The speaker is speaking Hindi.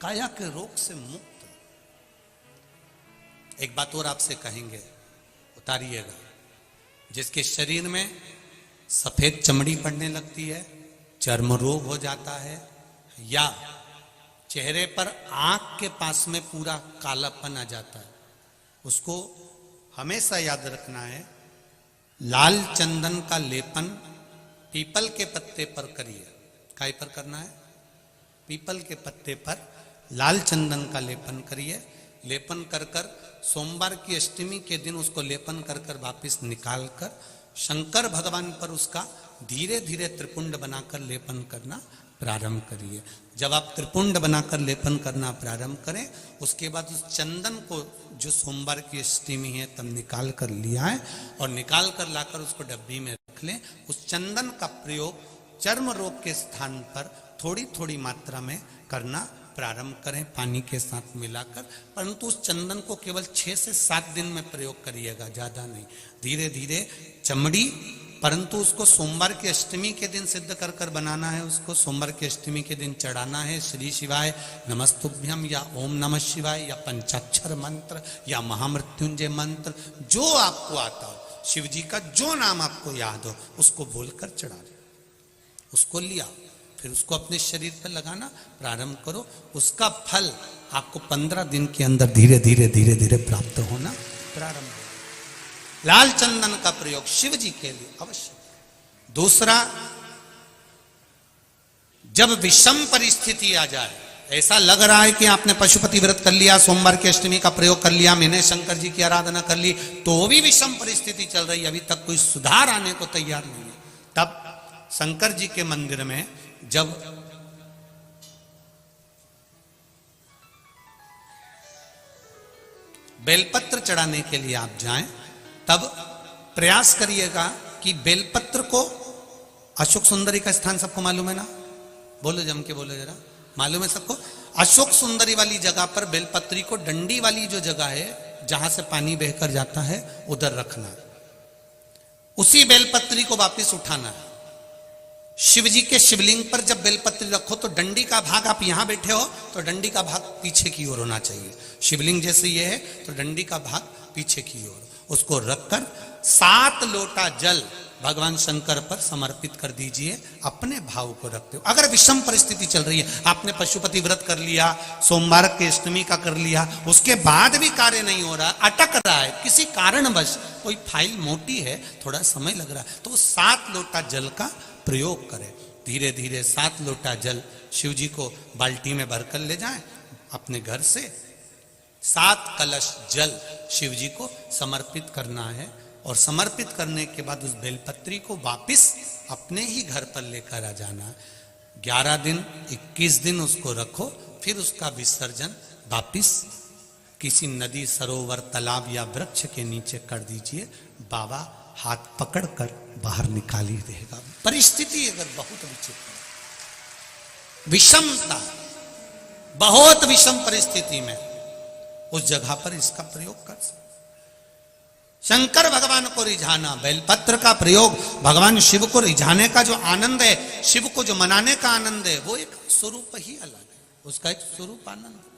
काया के रोग से मुक्त। एक बात और आपसे कहेंगे, उतारिएगा। जिसके शरीर में सफेद चमड़ी पड़ने लगती है, चर्म रोग हो जाता है, या चेहरे पर आंख के पास में पूरा कालापन आ जाता है, उसको हमेशा याद रखना है, लाल चंदन का लेपन पीपल के पत्ते पर करिए। काय पर करना है? पीपल के पत्ते पर लाल चंदन का लेपन करिए। लेपन कर कर सोमवार की अष्टमी के दिन उसको लेपन कर कर वापिस निकाल कर शंकर भगवान पर उसका धीरे धीरे त्रिपुंड बनाकर लेपन करना प्रारंभ करिए। जब आप त्रिपुंड बनाकर लेपन करना प्रारंभ करें, उसके बाद उस चंदन को जो सोमवार की अष्टमी है तब निकाल कर लिया है और निकाल कर लाकर उसको डब्बी में रख लें। उस चंदन का प्रयोग चर्म रोग के स्थान पर थोड़ी थोड़ी मात्रा में करना प्रारंभ करें, पानी के साथ मिलाकर। परंतु उस चंदन को केवल 6 से 7 दिन में प्रयोग करिएगा, ज्यादा नहीं। धीरे धीरे चमड़ी, परंतु उसको सोमवार की अष्टमी के दिन सिद्ध कर कर बनाना है। उसको सोमवार की अष्टमी के दिन चढ़ाना है श्री शिवाय नमस्तुभ्यम या ओम नमः शिवाय या पंचाक्षर मंत्र या महामृत्युंजय मंत्र, जो आपको आता हो, शिव जी का जो नाम आपको याद हो उसको बोलकर चढ़ा दो। उसको लिया, फिर उसको अपने शरीर पर लगाना प्रारंभ करो। उसका फल आपको 15 दिन के अंदर धीरे धीरे धीरे धीरे प्राप्त होना प्रारंभ हो। लाल चंदन का प्रयोग शिव जी के लिए अवश्य। दूसरा, जब विषम परिस्थिति आ जाए, ऐसा लग रहा है कि आपने पशुपति व्रत कर लिया, सोमवार की अष्टमी का प्रयोग कर लिया, मैंने शंकर जी की आराधना कर ली, तो भी विषम परिस्थिति चल रही है, अभी तक कोई सुधार आने को तैयार नहीं है, तब शंकर जी के मंदिर में जब बेलपत्र चढ़ाने के लिए आप जाएं, तब प्रयास करिएगा कि बेलपत्र को, अशोक सुंदरी का स्थान सबको मालूम है ना? बोलो, जम के बोलो जरा, मालूम है सबको? अशोक सुंदरी वाली जगह पर बेलपत्री को डंडी वाली जो जगह है जहां से पानी बहकर जाता है उधर रखना। उसी बेलपत्री को वापस उठाना है। शिव जी के शिवलिंग पर जब बेलपत्री रखो तो डंडी का भाग, आप यहां बैठे हो तो डंडी का भाग पीछे की ओर होना चाहिए। शिवलिंग जैसे ये है तो डंडी का भाग पीछे की ओर। उसको रखकर 7 लोटा जल भगवान शंकर पर समर्पित कर दीजिए, अपने भाव को रखते हो। अगर विषम परिस्थिति चल रही है, आपने पशुपति व्रत कर लिया, सोमवार के अष्टमी का कर लिया, उसके बाद भी कार्य नहीं हो रहा, अटक रहा है किसी कारणवश, कोई फाइल मोटी है, थोड़ा समय लग रहा है, तो 7 लोटा जल का प्रयोग करें। धीरे धीरे 7 लोटा जल शिव जी को बाल्टी में भरकर ले जाएं अपने घर से। 7 कलश जल शिव जी को समर्पित करना है और समर्पित करने के बाद उस बेलपत्री को वापिस अपने ही घर पर लेकर आ जाना है। 11 दिन 21 दिन उसको रखो, फिर उसका विसर्जन वापिस किसी नदी, सरोवर, तालाब या वृक्ष के नीचे कर दीजिए। बाबा हाथ पकड़कर बाहर निकाल ही देगा। परिस्थिति अगर बहुत विचित्र, विषमता, बहुत विषम परिस्थिति में, उस जगह पर इसका प्रयोग कर सकते। शंकर भगवान को रिझाना, बेलपत्र का प्रयोग भगवान शिव को रिझाने का जो आनंद है, शिव को जो मनाने का आनंद है, वो एक स्वरूप ही अलग है, उसका एक स्वरूप आनंद।